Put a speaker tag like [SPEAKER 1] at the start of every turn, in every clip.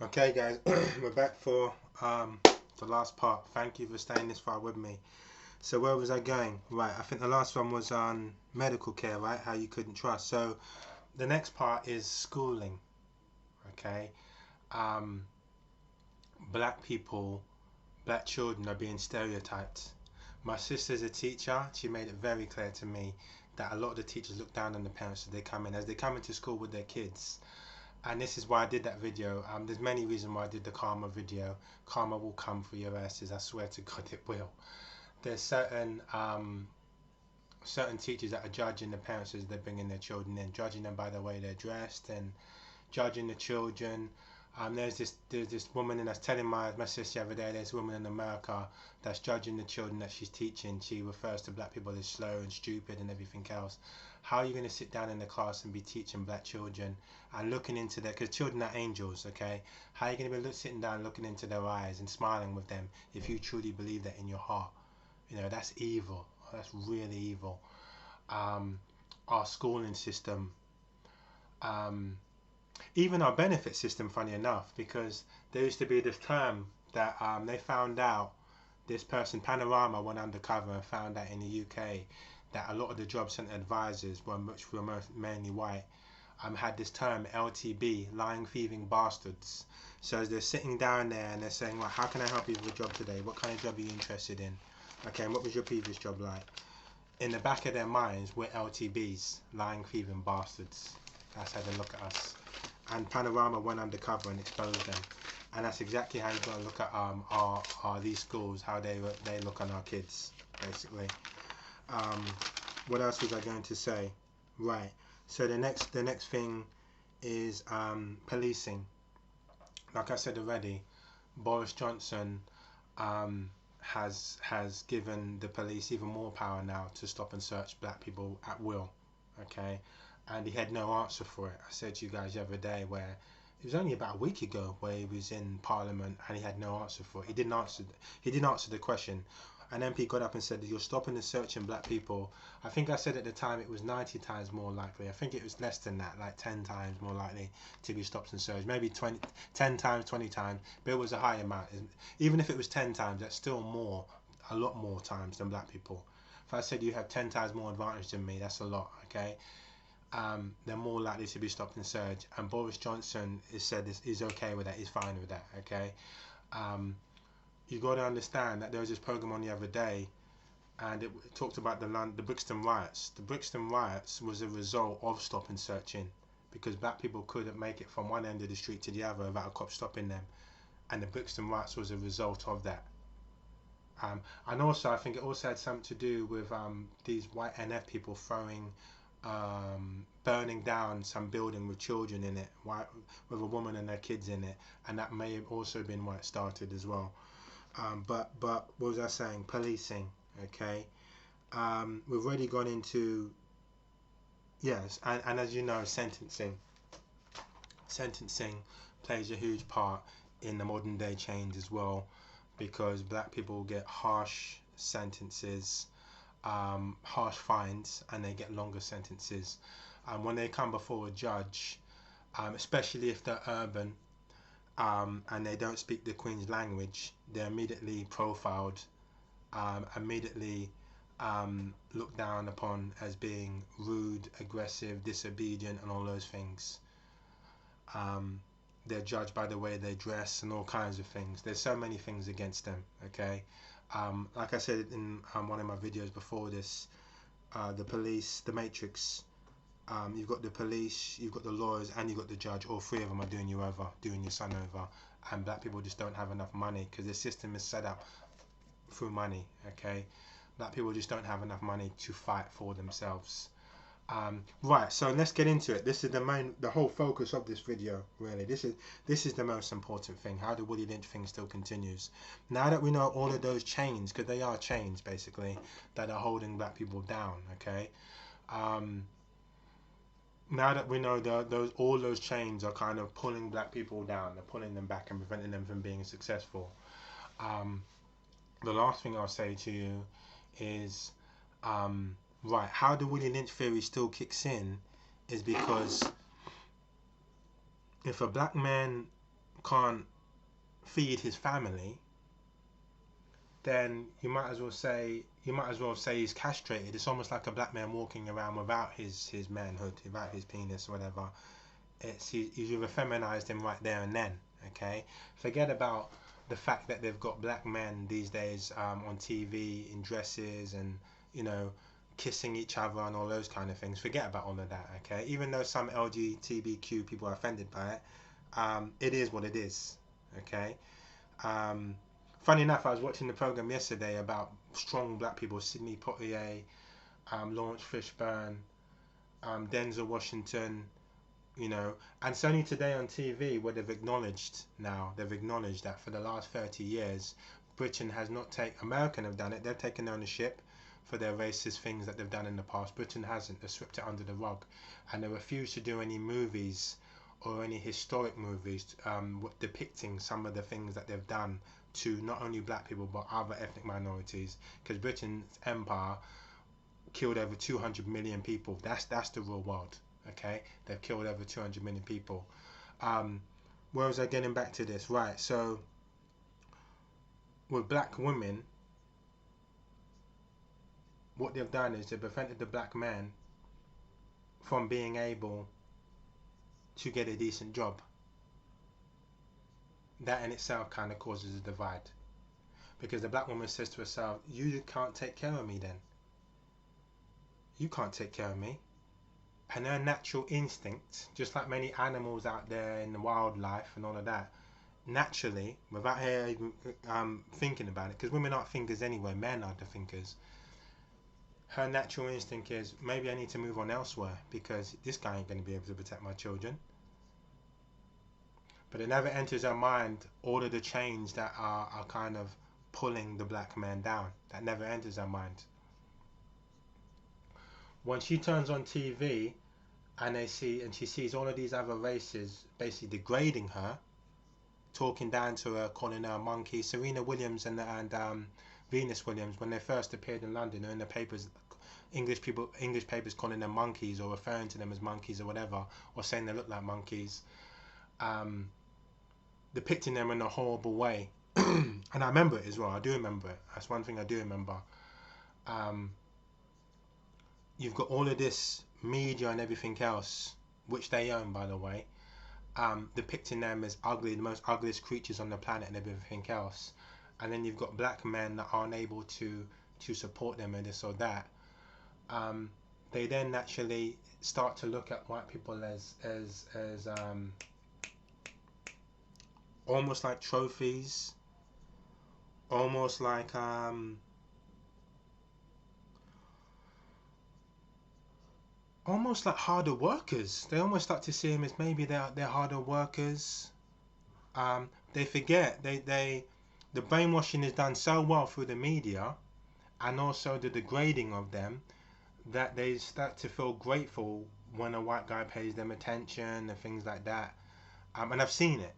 [SPEAKER 1] Okay, guys, we're back for the last part. Thank you for staying this far with me. So where was I going? Right, I think the last one was on medical care, right? How you couldn't trust. So the next part is schooling. Okay, um, black people, black children are being stereotyped. My sister's a teacher. She made it very clear to me that a lot of the teachers look down on the parents as they come into school with their kids. And this is why I did that video. There's many reasons why I did the karma video. Karma will come for your asses. I swear to God it will. There's certain teachers that are judging the parents as they're bringing their children in, judging them by the way they're dressed and judging the children. There's this woman, and I was telling my sister the other day, there's a woman in America that's judging the children that she's teaching. She refers to black people as slow and stupid and everything else. How are you going to sit down in the class and be teaching black children and looking into their, because children are angels, okay? How are you going to be sitting down looking into their eyes and smiling with them if you truly believe that in your heart? You know, that's evil. That's really evil. Our schooling system, um, even our benefit system, funny enough, because there used to be this term that they found out, this person, Panorama, went undercover and found out in the UK that a lot of the job centre advisors, which were mainly white, had this term LTB, lying, thieving bastards. So as they're sitting down there and they're saying, well, how can I help you with a job today? What kind of job are you interested in? Okay, and what was your previous job like? In the back of their minds, we're LTBs, lying, thieving bastards. That's how they look at us. And Panorama went undercover and exposed them. And that's exactly how you've got to look at our these schools, how they look on our kids, basically. What else was I going to say? Right. So the next thing is policing. Like I said already, Boris Johnson has given the police even more power now to stop and search black people at will. Okay, and he had no answer for it. I said to you guys the other day where it was only about a week ago where he was in Parliament and he had no answer for it. He didn't answer. He didn't answer the question. An MP got up and said, "You're stopping and searching black people." I think I said at the time it was 90 times more likely. I think it was less than that, like 10 times more likely to be stopped and searched. Maybe 10 times, 20 times, but it was a high amount. Even if it was 10 times, that's still more, a lot more times than black people. If I said you have 10 times more advantage than me, that's a lot, okay? They're more likely to be stopped and searched. And Boris Johnson has said is okay with that, he's fine with that, okay? You got to understand that there was this program on the other day, and it talked about the Brixton riots. The Brixton riots was a result of stop and searching, because black people couldn't make it from one end of the street to the other without a cop stopping them, and the Brixton riots was a result of that. And also, I think it also had something to do with these white NF people burning down some building with children in it, with a woman and their kids in it, and that may have also been why it started as well. But what was I saying? Policing, okay. We've already gone into, yes, and as you know, sentencing plays a huge part in the modern day change as well, because black people get harsh sentences, harsh fines, and they get longer sentences. When they come before a judge, especially if they're urban, and they don't speak the Queen's language, they're immediately profiled, immediately looked down upon as being rude, aggressive, disobedient, and all those things. They're judged by the way they dress and all kinds of things. There's so many things against them, okay? Like I said in one of my videos before this, the police, the matrix, you've got the police, you've got the lawyers, and you've got the judge. All three of them are doing you over, doing your son over. And black people just don't have enough money because the system is set up through money, okay? Black people just don't have enough money to fight for themselves. Right, so let's get into it. This is the whole focus of this video, really. This is the most important thing. How the Willie Lynch thing still continues. Now that we know all of those chains, because they are chains basically, that are holding black people down, okay? Now that we know all those chains are kind of pulling black people down, they're pulling them back and preventing them from being successful. The last thing I'll say to you is, right, how the Willie Lynch theory still kicks in is because if a black man can't feed his family, then you might as well say he's castrated. It's almost like a black man walking around without his manhood, without his penis, whatever. You've effeminized him right there and then. Okay, forget about the fact that they've got black men these days on TV in dresses and you know kissing each other and all those kind of things. Forget about all of that. Okay, even though some LGBTQ people are offended by it, it is what it is. Okay. Um, Funny enough, I was watching the program yesterday about strong black people: Sidney Poitier, Lawrence Fishburne, Denzel Washington. You know, and it's only today on TV where they've acknowledged that for the last 30 years, Britain has not American have done it. They've taken ownership for their racist things that they've done in the past. Britain hasn't. They swept it under the rug, and they refuse to do any movies or any historic movies depicting some of the things that they've done to not only black people but other ethnic minorities, because Britain's empire killed over 200 million people. That's the real world. Okay, they've killed over 200 million people. Where was I getting back to this? Right, so with black women, what they've done is they've prevented the black man from being able to get a decent job. That in itself kind of causes a divide, because the black woman says to herself, you can't take care of me then. You can't take care of me. And her natural instinct, just like many animals out there in the wildlife and all of that, naturally, without her even thinking about it, because women aren't thinkers anyway, men are the thinkers, her natural instinct is, maybe I need to move on elsewhere because this guy ain't going to be able to protect my children. But it never enters her mind all of the chains that are kind of pulling the black man down. That never enters her mind. When she turns on TV and she sees all of these other races basically degrading her, talking down to her, calling her a monkey. Serena Williams and Venus Williams, when they first appeared in London, or in the papers, English papers calling them monkeys or referring to them as monkeys or whatever, or saying they look like monkeys, depicting them in a horrible way. And I remember it as well. I do remember it. That's one thing I do remember. You've got all of this media and everything else, which they own, by the way, depicting them as ugly, the most ugliest creatures on the planet and everything else. And then you've got black men that aren't able to support them and this or that. They then naturally start to look at white people as almost like trophies, almost like harder workers. They almost start to see them as maybe they're harder workers. They forget the brainwashing is done so well through the media, and also the degrading of them, that they start to feel grateful when a white guy pays them attention and things like that. And I've seen it.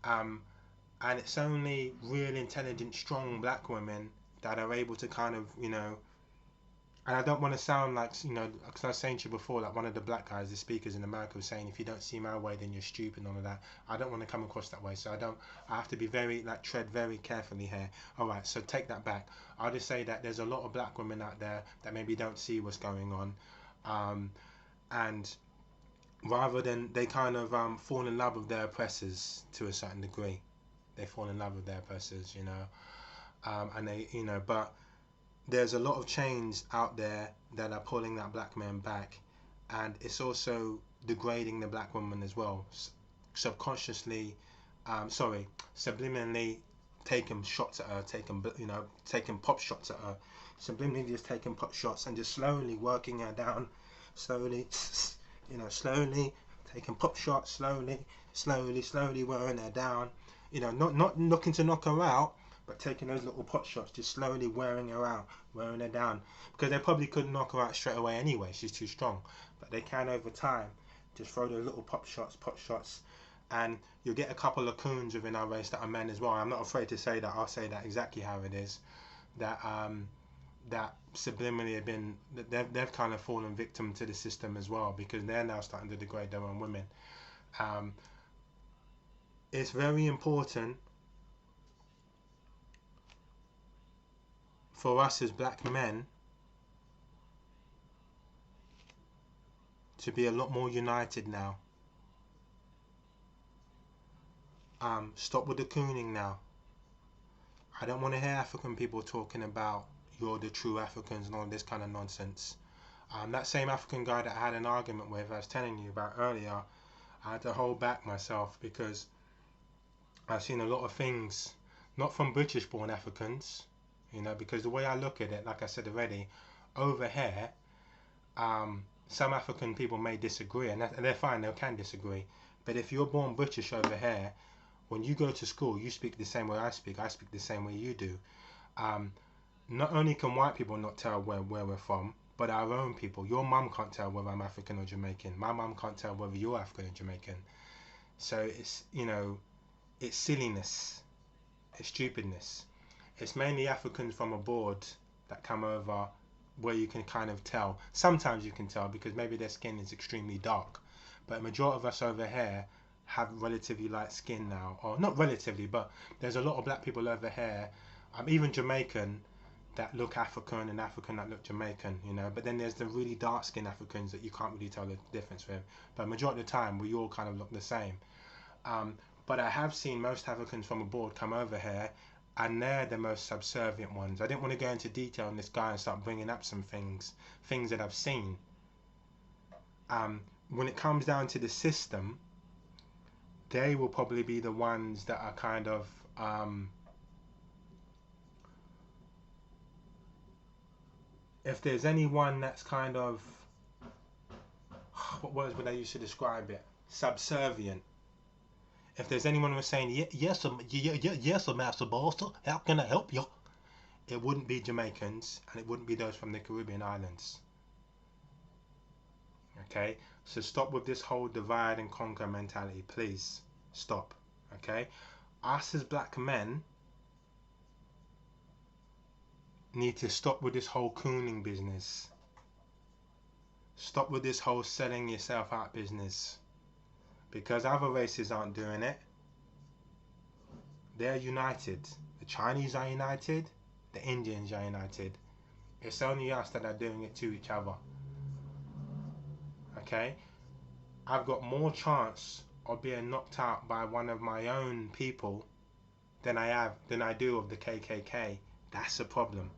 [SPEAKER 1] And it's only real intelligent, strong black women that are able to kind of, and I don't want to sound like, because I was saying to you before, like one of the black guys, the speakers in America, was saying, if you don't see my way, then you're stupid and all of that. I don't want to come across that way, so I have to be tread very carefully here. All right, so take that back. I'll just say that there's a lot of black women out there that maybe don't see what's going on, and rather than, they kind of fall in love with their oppressors to a certain degree. They fall in love with their oppressors, and they, but there's a lot of chains out there that are pulling that black man back, and it's also degrading the black woman as well, subconsciously, subliminally taking shots at her, taking pop shots at her, subliminally just taking pop shots and just slowly working her down, slowly, slowly taking pop shots, slowly wearing her down, not looking to knock her out, but taking those little pot shots, just slowly wearing her down, because they probably couldn't knock her out straight away anyway, she's too strong, but they can over time just throw those little pot shots, and you'll get a couple of coons within our race that are men as well. I'm not afraid to say that. I'll say that exactly how it is, that subliminally have been, they've kind of fallen victim to the system as well, because they're now starting to degrade their own women. it's very important for us as black men to be a lot more united now. Stop with the cooning now. I don't want to hear African people talking about you're the true Africans and all this kind of nonsense. That same African guy that I had an argument with, I was telling you about earlier, I had to hold back myself because I've seen a lot of things, not from British born Africans, you know, because the way I look at it, like I said already, over here, some African people may disagree, and they're fine, they can disagree. But if you're born British over here, when you go to school, you speak the same way I speak the same way you do. Not only can white people not tell where we're from, but our own people. Your mum can't tell whether I'm African or Jamaican. My mum can't tell whether you're African or Jamaican. So it's, you know, it's silliness, it's stupidness. It's mainly Africans from abroad that come over where you can kind of tell. Sometimes you can tell because maybe their skin is extremely dark, but a majority of us over here have relatively light skin now, or not relatively, but there's a lot of black people over here, even Jamaican, that look African and African that look Jamaican, you know. But then there's the really dark skinned Africans that you can't really tell the difference with. But majority of the time, we all kind of look the same. But I have seen most Africans from abroad come over here, and they're the most subservient ones. I didn't want to go into detail on this guy and start bringing up some things that I've seen. When it comes down to the system, they will probably be the ones that are kind of if there's anyone that's kind of, what words would I use to describe it? Subservient. If there's anyone who's saying, yes, Master Boss, how can I help you? It wouldn't be Jamaicans, and it wouldn't be those from the Caribbean islands. Okay? So stop with this whole divide and conquer mentality, please. Stop. Okay? Us as black men need to stop with this whole cooning business. Stop with this whole selling yourself out business. Because other races aren't doing it. They're united. The Chinese are united. The Indians are united. It's only us that are doing it to each other. Okay? I've got more chance of being knocked out by one of my own people than I do of the KKK. That's a problem.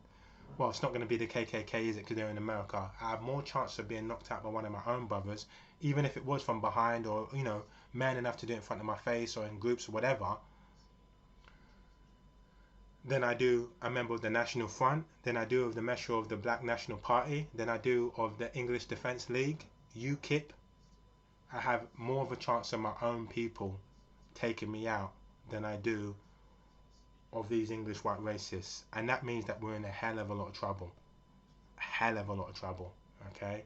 [SPEAKER 1] Well, it's not going to be the KKK, is it? Because they're in America. I have more chance of being knocked out by one of my own brothers, even if it was from behind, or, you know, man enough to do it in front of my face or in groups or whatever, than I do a member of the National Front, than I do of the measure of the Black National Party, than I do of the English Defence League, UKIP. I have more of a chance of my own people taking me out than I do of these English white racists, and that means that we're in a hell of a lot of trouble. A hell of a lot of trouble. Okay?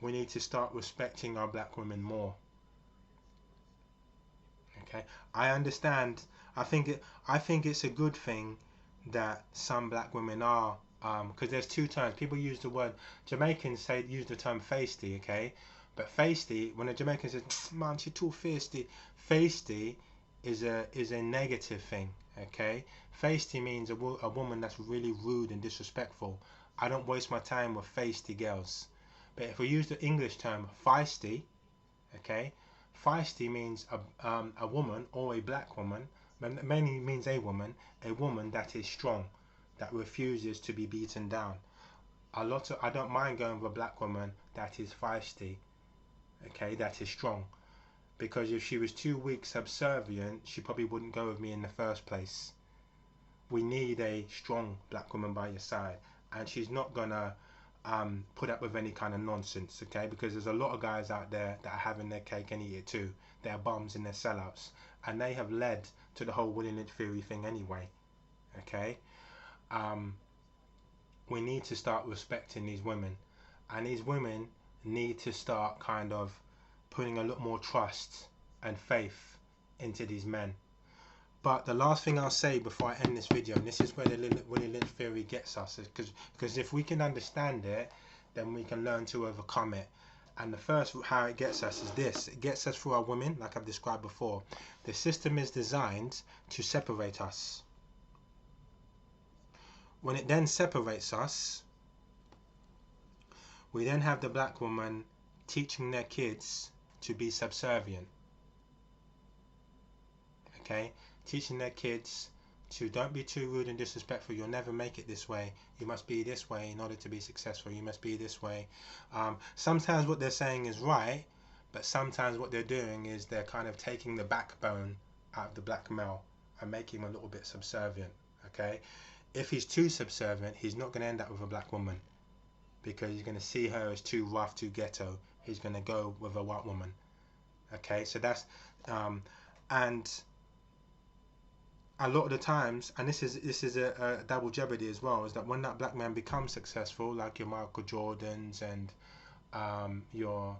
[SPEAKER 1] We need to start respecting our black women more. Okay? I understand. I think it's a good thing that some black women are, because there's two terms. People use the word, Jamaicans use the term feisty, okay? But feisty, when a Jamaican says, man, she's too feisty, feisty is a negative thing, okay? Feisty means a woman that's really rude and disrespectful. I don't waste my time with feisty girls. But if we use the English term feisty, okay? Feisty means a woman, or a black woman, but mainly means a woman that is strong, that refuses to be beaten down. I don't mind going with a black woman that is feisty, okay, that is strong. Because if she was too weak, subservient, she probably wouldn't go with me in the first place. We need a strong black woman by your side, and she's not gonna put up with any kind of nonsense, okay? Because there's a lot of guys out there that are having their cake and eat it too. They're bums and they're sellouts, and they have led to the whole Willing Lynch theory thing anyway, okay? We need to start respecting these women, and these women need to start kind of putting a lot more trust and faith into these men. But the last thing I'll say before I end this video, and this is where the Willing Lynch theory gets us, is because if we can understand it, then we can learn to overcome it. And the first, how it gets us is this: it gets us through our women, like I've described before. The system is designed to separate us. When it then separates us, we then have the black woman teaching their kids to be subservient. Okay, teaching their kids to don't be too rude and disrespectful. You'll never make it this way. You must be this way in order to be successful. You must be this way. Sometimes what they're saying is right, but sometimes what they're doing is they're kind of taking the backbone out of the black male and making him a little bit subservient. Okay, if he's too subservient, he's not going to end up with a black woman, because he's going to see her as too rough, too ghetto. He's going to go with a white woman. Okay, so that's and a lot of the times, and this is a double jeopardy as well, is that when that black man becomes successful, like your Michael Jordans and your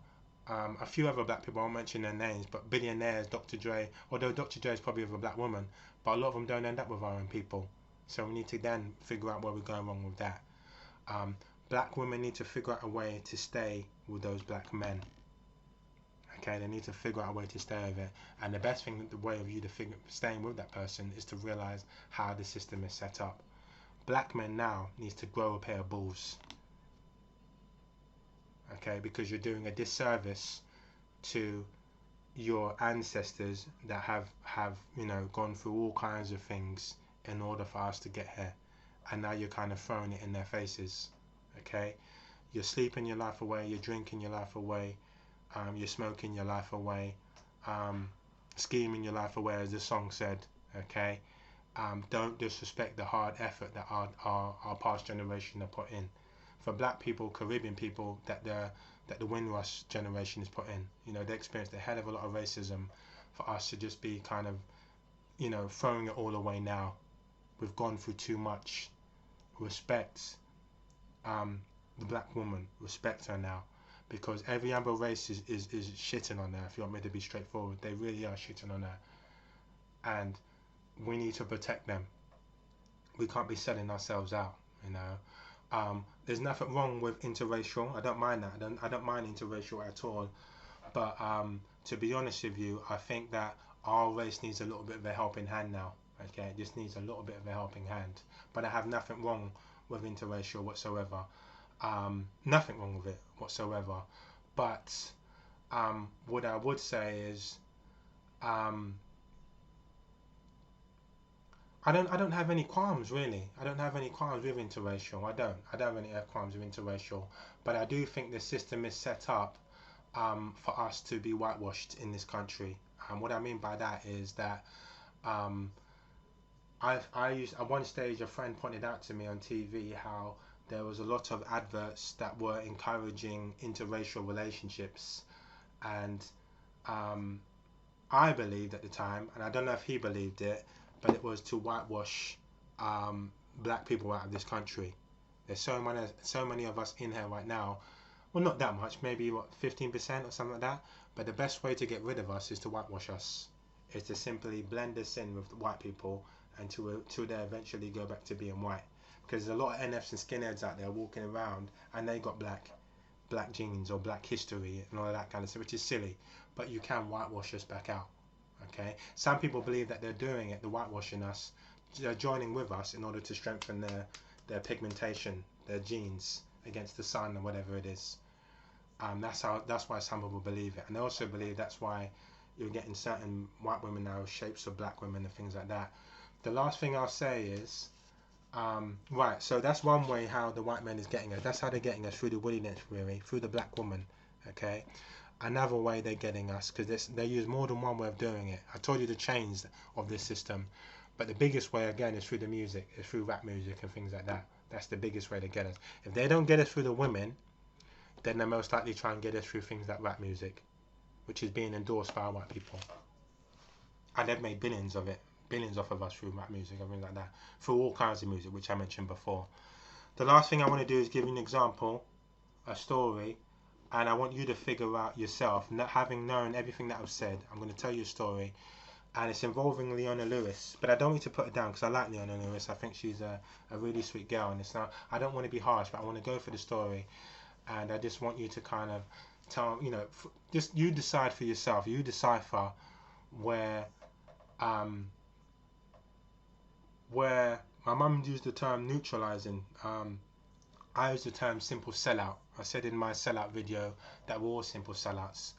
[SPEAKER 1] a few other black people, I won't mention their names, but billionaires, Dr. Dre, although Dr. Dre is probably with a black woman, but a lot of them don't end up with our own people. So we need to then figure out where we're going wrong with that. Black women need to figure out a way to stay with those black men. Okay, they need to figure out a way to stay with it, and the best thing, the way of you to staying with that person, is to realize how the system is set up. Black men now needs to grow a pair of balls. Okay, because you're doing a disservice to your ancestors that have gone through all kinds of things in order for us to get here, and now you're kind of throwing it in their faces. Okay, you're sleeping your life away, you're drinking your life away, you're smoking your life away, scheming your life away, as the song said. Okay, don't disrespect the hard effort that our past generation have put in. For black people, Caribbean people, that the Windrush generation has put in, they experienced a hell of a lot of racism. For us to just be kind of, throwing it all away now, we've gone through too much. Respect the black woman, respect her now, because every other race is shitting on her. If you want me to be straightforward, they really are shitting on her, and we need to protect them. We can't be selling ourselves out. There's nothing wrong with interracial. I don't mind that. I don't mind interracial at all. But to be honest with you, I think that our race needs a little bit of a helping hand now. Okay, it just needs a little bit of a helping hand. But I have nothing wrong with interracial whatsoever. Nothing wrong with it whatsoever. But what I would say is, I don't have any qualms, really. I don't have any qualms with interracial. I don't have any qualms with interracial. But I do think the system is set up for us to be whitewashed in this country. And what I mean by that is that at one stage, a friend pointed out to me on TV how there was a lot of adverts that were encouraging interracial relationships, and I believed at the time, and I don't know if he believed it, but it was to whitewash black people out of this country. There's so many of us in here right now. Well, not that much, maybe 15% or something like that. But the best way to get rid of us is to whitewash us. Is to simply blend us in with the white people until they eventually go back to being white. Because there's a lot of NFs and skinheads out there walking around, and they got black genes or black history and all of that kind of stuff, which is silly. But you can whitewash us back out. Okay, some people believe that they're doing it, they're whitewashing us, they're joining with us in order to strengthen their pigmentation, their genes against the sun or whatever it is. That's why some people believe it, and they also believe that's why you're getting certain white women now shapes of black women and things like that. The last thing I'll say is, right, so that's one way how the white man is getting us. That's how they're getting us, through the wilderness, really, through the black woman. Okay. Another way they're getting us, because they use more than one way of doing it. I told you the chains of this system, but the biggest way again is through the music, is through rap music and things like that. That's the biggest way to get us. If they don't get us through the women, then they're most likely try and get us through things like rap music, which is being endorsed by white people. And they've made billions off of us through rap music and things like that, through all kinds of music, which I mentioned before. The last thing I want to do is give you an example, a story, and I want you to figure out yourself, not having known everything that I've said. I'm going to tell you a story, and it's involving Leona Lewis, but I don't need to put her down because I like Leona Lewis. I think she's a really sweet girl, and I don't want to be harsh, but I want to go for the story, and I just want you to kind of tell, just you decide for yourself. You decipher where um, where my mum used the term neutralizing. I use the term simple sellout. I said in my sellout video that we're all simple sellouts.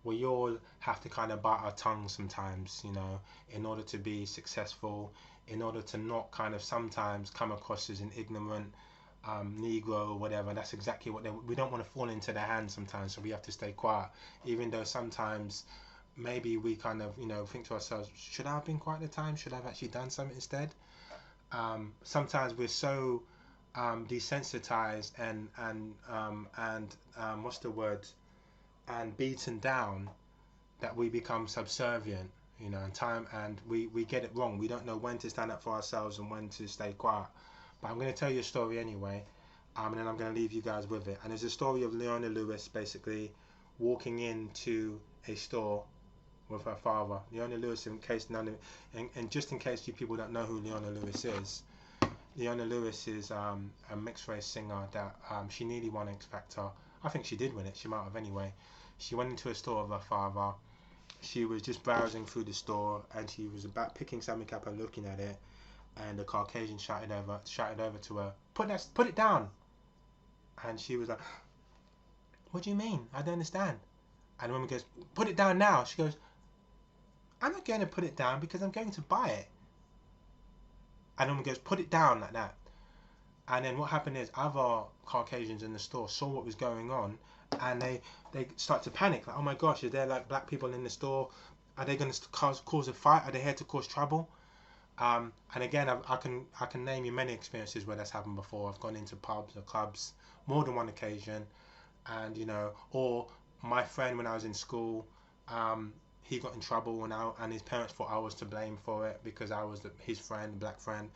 [SPEAKER 1] We all have to kind of bite our tongue sometimes, in order to be successful, in order to not kind of sometimes come across as an ignorant Negro or whatever. That's exactly what we don't want to fall into their hands sometimes, so we have to stay quiet. Even though sometimes maybe we kind of, think to ourselves, should I have been quiet at the time? Should I have actually done something instead? Sometimes we're so desensitized and what's the word, and beaten down, that we become subservient, in time, and we get it wrong. We don't know when to stand up for ourselves and when to stay quiet. But I'm going to tell you a story anyway, and then I'm going to leave you guys with it. And it's a story of Leona Lewis basically walking into a store with her father. Leona Lewis, and just in case you people don't know who Leona Lewis is, Leona Lewis is a mixed race singer that she nearly won X Factor. I think she did win it. She might have anyway. She went into a store with her father. She was just browsing through the store, and she was about picking something up and looking at it, and the Caucasian shouted over to her, put it down. And she was like, what do you mean? I don't understand. And the woman goes, put it down now. She goes, I'm not going to put it down because I'm going to buy it. And the woman goes, put it down, like that. And then what happened is other Caucasians in the store saw what was going on, and they start to panic, like, oh my gosh, is there like black people in the store? Are they going to cause a fight? Are they here to cause trouble? And again, I can name you many experiences where that's happened before. I've gone into pubs or clubs more than one occasion, and or my friend when I was in school, he got in trouble and his parents thought I was to blame for it because I was his friend, black friend.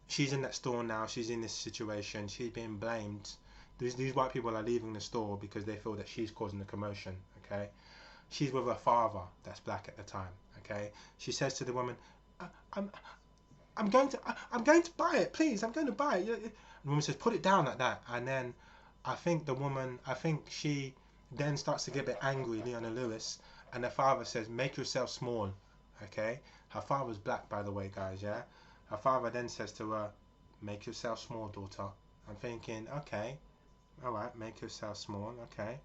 [SPEAKER 1] She's in that store now. She's in this situation. She's being blamed. These white people are leaving the store because they feel that she's causing the commotion. Okay, she's with her father, that's black at the time. Okay, she says to the woman, "I'm, I'm going to buy it, please. I'm going to buy it." And the woman says, "Put it down," like that. And then I think she then starts to get a bit angry, Leona Lewis, and her father says, "Make yourself small." Okay, her father's black, by the way, guys. Yeah. Her father then says to her, "Make yourself small, daughter." I'm thinking, okay, all right, make yourself small, okay.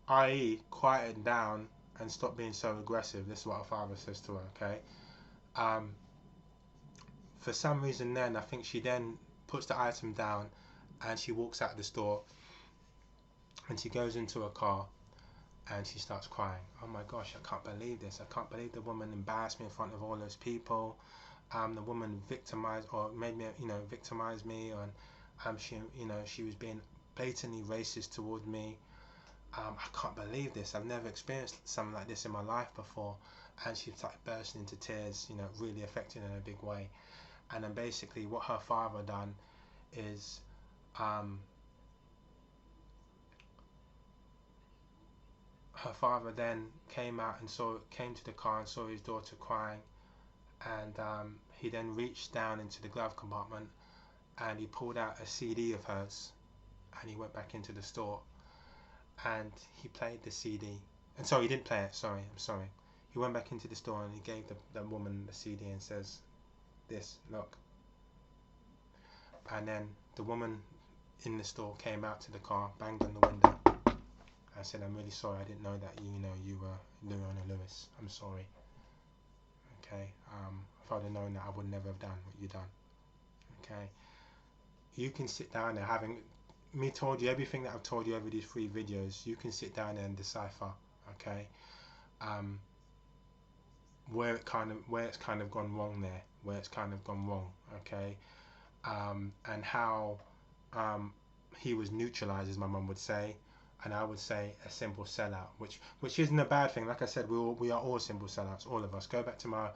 [SPEAKER 1] I.e., quieten down and stop being so aggressive. This is what her father says to her, okay. For some reason then, I think she then puts the item down and she walks out of the store and she goes into a car and she starts crying. Oh my gosh, I can't believe this. I can't believe the woman embarrassed me in front of all those people. The woman victimized or made me, victimized me, and she was being blatantly racist towards me. I can't believe this. I've never experienced something like this in my life before. And she started bursting into tears, really affecting her in a big way. And then basically what her father done is her father then came to the car and saw his daughter crying, and he then reached down into the glove compartment and he pulled out a CD of hers, and he went back into the store and he played the CD. And sorry, he didn't play it. I'm sorry. He went back into the store and he gave the woman the CD and says, "This, look." And then the woman in the store came out to the car, banged on the window. I said, "I'm really sorry. I didn't know that you were Leona Lewis. I'm sorry. Okay. If I'd have known that, I would never have done what you done. Okay. You can sit down there, having me told you everything that I've told you over these 3 videos. You can sit down there and decipher. Okay. Where it's kind of gone wrong there. Where it's kind of gone wrong. Okay. And how he was neutralized, as my mum would say. And I would say a simple sellout, which isn't a bad thing. Like I said, we are all simple sellouts, all of us. Go back to my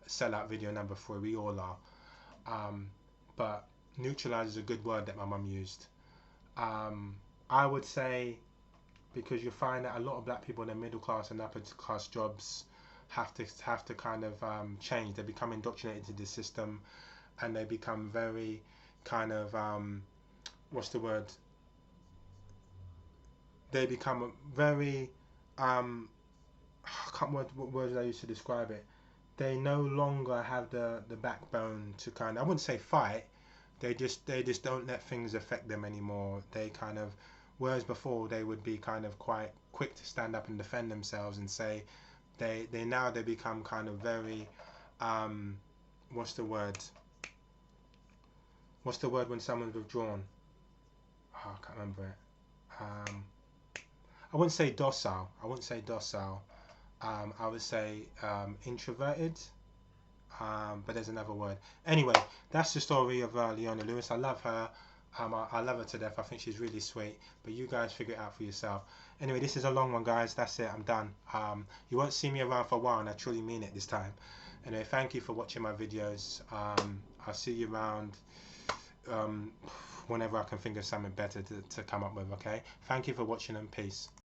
[SPEAKER 1] sellout video number 3. We all are. But neutralize is a good word that my mum used. I would say, because you find that a lot of black people in the middle class and upper class jobs have to kind of change. They become indoctrinated into the system, and they become very kind of what's the word? they become very I can't what words I use to describe it. They no longer have the backbone to kind of, I wouldn't say fight. They just don't let things affect them anymore. They kind of, whereas before they would be kind of quite quick to stand up and defend themselves and say, they now they become kind of very um what's the word what's the word when someone's withdrawn? Oh, I can't remember it. I wouldn't say docile. I wouldn't say docile. I would say introverted. But there's another word. Anyway, that's the story of Leona Lewis. I love her. I love her to death. I think she's really sweet. But you guys figure it out for yourself. Anyway, this is a long one, guys. That's it. I'm done. You won't see me around for a while, and I truly mean it this time. Anyway, thank you for watching my videos. I'll see you around whenever I can think of something better to come up with. Okay. Thank you for watching, and peace.